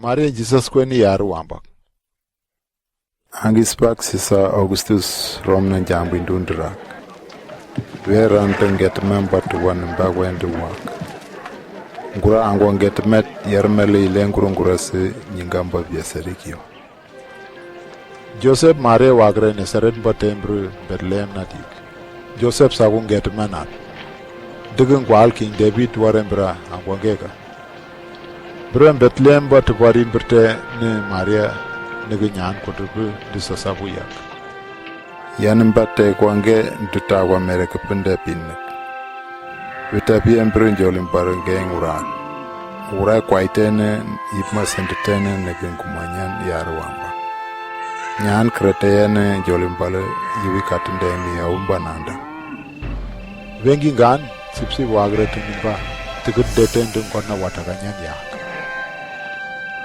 Maria Jesus Kundi yaru wambak. Angispak sisa Augustus Romna jambu indundrak. Where anten get member to one back when to work. Ngura angwa get met yermele ilengurungura se nyingamba biaserikio. Joseph Maria wagre ne seret batembru Bethlehem nadik. Joseph sagun get manat. Dugun kwal King David warembra angwangeka. Bram Bethlehem bat warin berte ne Maria negenyan kotubu disasabu yak. Yanmbate kwange ntuta kwa mereke pende pinnek. Witapi embrinjolim barenge nguran. Urai kwaitene ipma sentitene negenkumanyan yaruamba. Nyan kreteyene jolimbale yiwi katende mi yaumba nanda. Wengi ngan sipsi wagre tinimba tigut deten dung kona wataganyan yak.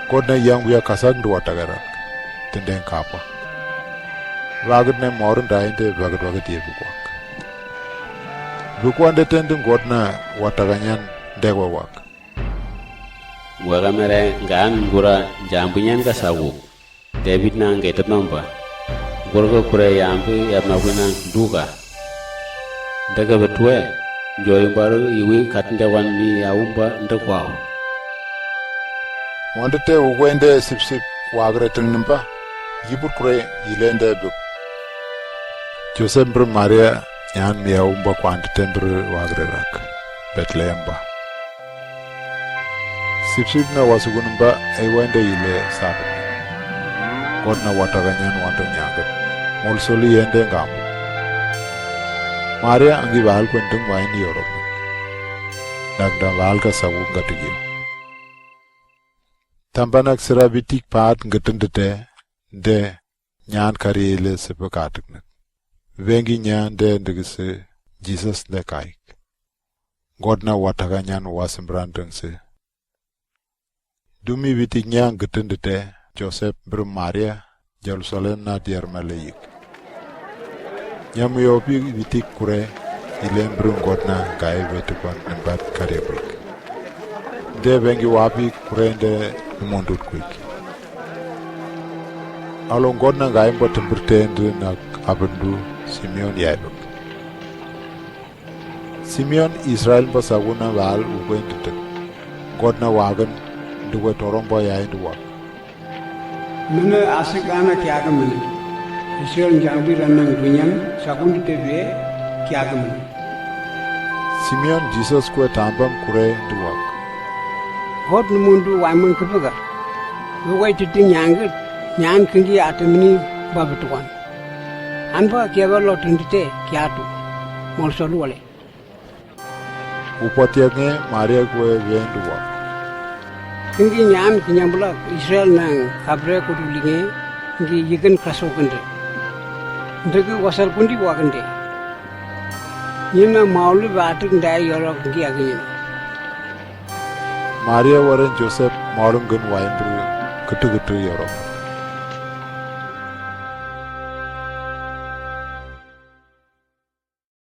Kona yang wiya kasak ndu watagarak tendeng kapa. Wagad ne morun dainde wagad yebukwak. Bukwan deten dung kona wataganyan degwa wak. Wagamere ngan ngura jampunyan kasawu. David nang get number. Gorgo kure yampu yamaguna duga. Daga betwe joy baru iwi katnde wan mi yaumba ndekwao. Wandete ugwende sip wagre tinimba yibur kure yilende buk. Joseph br Maria yan mi yaumba kwante tembru wagre rak Bethlehem ba. Sip na wasugunumba wende yile sabu. Kodna wataganyan wanto nyagat. Molsoli yende ngamu. Maria angi wal kwentung waini yorok. Nagda wal ka sabu ngatigyo. Tampanak sira bitik paat ngatendete de nyan kariyele sepakatiknak. Wengi nyan de ndegise Jesus ne kaik. Godna wataganyan wasimbranteng se. Dumi bitik nyan ngatendete Joseph br Maria Jerusalem na diar malayik. Nyamuyo pi vitik kure ilen br godna gae vetukon embat karebrik. De bengi wapi kure de mundut quick. Along godna gae botembrtend na abandu Simeon yaibuk. Simeon Israel basaguna wal ugwendete. Godna wagan duwe torombo yaindu wak. Mana Akbana kya kamane? Israel jambi ranang bunyan Soskundi tebe kya kamane? Simeon Jesus ko tambam kure duwak. God numundu waiman kapaga. Wai titi nyan kingi atamini babatuan. Anpa kya ba lotundite kya tu? Molsolu wale. Upatiyange Maria ko wen duwak. Kingi nyam kinyambula Israel nang kabre kudulinge kingi yigan kasokande. Ndegi Soskundi wakande. Yina maulu batik ndai yorok kingi agin. Maria waren Joseph maulungan waimbru ketu yorok.